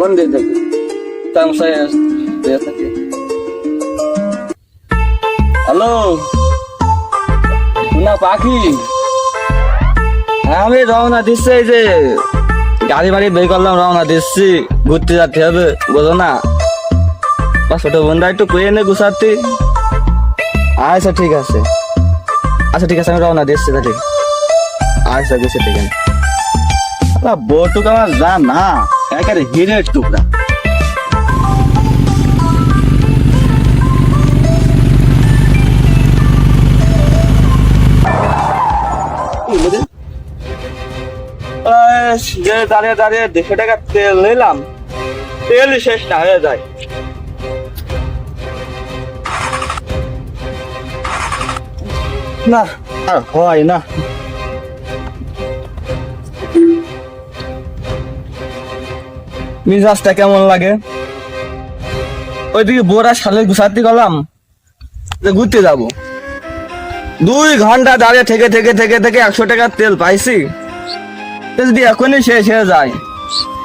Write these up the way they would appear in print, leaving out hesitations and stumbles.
Phone দিয়ে থাকি তামসায় দিয়ে থাকি। হ্যালো না পাখি, আমি রওনা দিচ্ছি, এই যে গাড়ি বাড়ি বের করলাম, রওনা দিচ্ছি, ঘুরতে যেতে হবে বোঝো না। ছোট বোনরা একটু কুয়ে নে গুছাতে। আচ্ছা ঠিক আছে, আচ্ছা ঠিক আছে, আমি রওনা দিচ্ছি তাহলে। আচ্ছা গেছে ঠিক আছে। বউটুক আমার যা না একেবারে হিরের টুকরা। দাঁড়িয়ে দাঁড়িয়ে 150 টাকা তেল নিলাম, তেল শেষ না হয়ে যায়। না আর হয় না। মিজাজটা কেমন লাগে? ওইদিকে বোরা সালে গুছাতে গেলাম, ঘুরতে যাবো। 2 ঘন্টা দাঁড়িয়ে থেকে থেকে থেকে থেকে 100 টাকার তেল পাইছি, যদি এখনই শেষ হয়ে যায়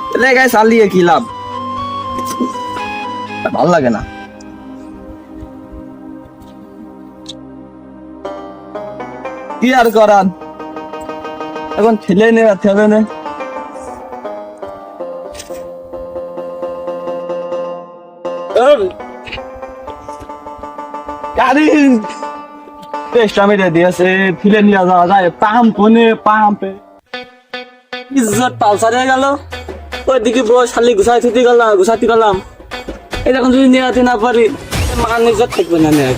তাহলে গায়ে চালিয়ে কি লাভ? ভাল লাগে না। কি আর করার, এখন ঠেলে নে আর ঠেলে নে। গাড়ি টেস্ট আমি দিয়েছে, ফিলে নিয়ে যাওয়া যায় পাম্পনে, পাম্পে ইজ্জত পালসার হয়ে গেল। ওইদিকে বউ শালি গুছাতে গেলাম, এই যখন যদি নিয়ে না পারি মান ইজ্জত থাকবে না। নিয়ে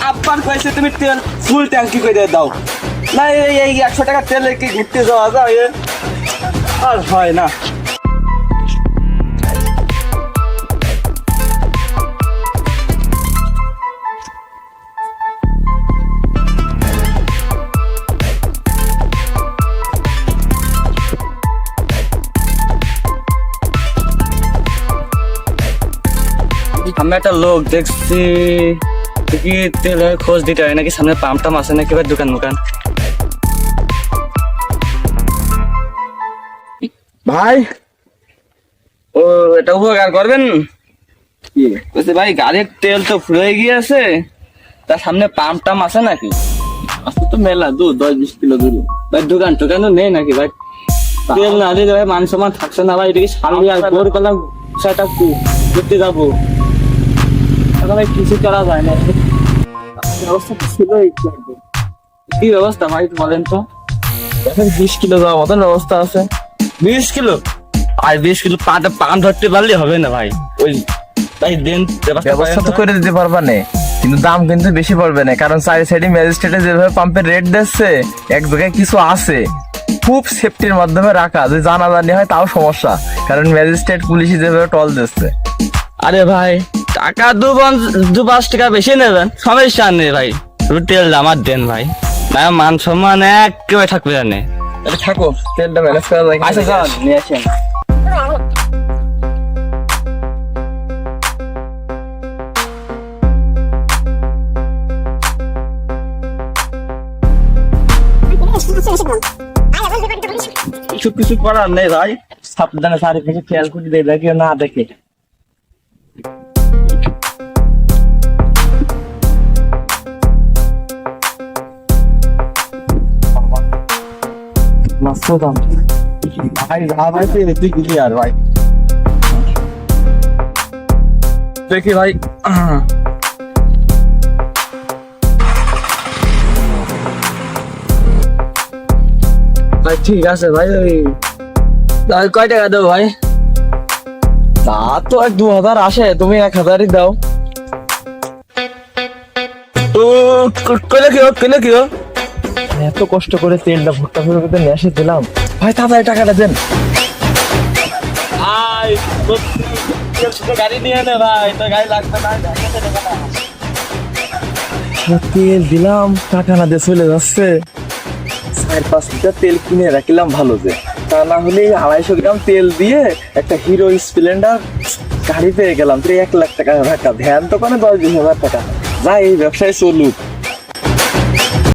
আব্বার কয়েছে তুমি তেল ফুল ট্যাঙ্কি করে দাও না, এই 100 টাকা তেল কি ঘুরতে যাওয়া যায়? আর হয় না। আমি একটা লোক দেখছি কি তেলের খোঁজ দিতে হয় নাকি, সামনে পাম্প টাম আছে নাকি বা দোকান মোকান। ভাই ও এটা উপকার করবেন কি? বলছি ভাই গাড়ির তেল তো ফুরে গিয়েছে, তার সামনে পাম্প টাম আছে নাকি? আছে তো মেলা, 10-20 কিলো দূরে। ভাই দোকান টোকানও নেই নাকি ভাই? তেল না দিলে ভাই মান সম্মান থাকছে না ভাই। এদিকে সামনে আর ভোর করলাম সেটা ঘুরতে যাবো, কিছু করা যায় না। ব্যবস্থা ছিল কি ব্যবস্থা ভাই বলেন তো? 20 কিলো যাওয়ার মতন ব্যবস্থা আছে। 20 কিলো আর 20 কিলো পান ধরতে পারলে হবে না ভাই। ওই তাই দেন ব্যবস্থা তো করে দিতে পারবা না, কিন্তু দাম কিন্তু বেশি পড়বে না, কারণ চারি সাইডে ম্যাজিস্ট্রেটে যেভাবে পাম্পের রেট দিচ্ছে, এক জায়গায় কিছু আছে খুব সেফটির মাধ্যমে রাখা, যদি জানাজানি হয় তাও সমস্যা, কারণ ম্যাজিস্ট্রেট পুলিশই যেভাবে টল দিচ্ছে। আরে ভাই টাকা 2-5 টাকা বেশি নেবেন, সমস্যা নেই ভাই, তেল আমার দেন ভাই, না মান সম্মান একেবারে থাকবে জানে। থাকো, তেলটা ম্যানেজ করা যায়। আচ্ছা স্যার নিয়ে আসেন। কিছু করার নেই ভাই, সাবধানে চারিপাশে খেয়াল করে দিয়ে দেখে না দেখে। ভাই যা ভাই তুই গেলি আর ভাই দেখি ভাই। ভাই ঠিক আছে ভাই, ওই কয় টাকা দেবো ভাই? তা তো 2000 আসে, তুমি 1000ই দাও। তো কেলে কি এত কষ্ট করে তেলটা ভুট্টা ফুটে নিয়ে এসে দিলাম, ভাই তাড়াতাড়ি টাকাটা দেন। গাড়ি নিয়ে নে ভাই, তোর গাড়ি লাগবে না। তেল দিলাম, টাকা না দিয়ে চলে যাচ্ছে। 4-5 লিটার তেল কিনে রাখলাম ভালো, যে তা না হলে 250 গ্রাম তেল দিয়ে একটা হিরো স্প্লেন্ডার গাড়ি পেয়ে গেলাম। 1 লাখ টাকা ধাক্কা, ধ্যান তো কোনো 10-20 হাজার টাকা। যা এই ব্যবসায় চলুক।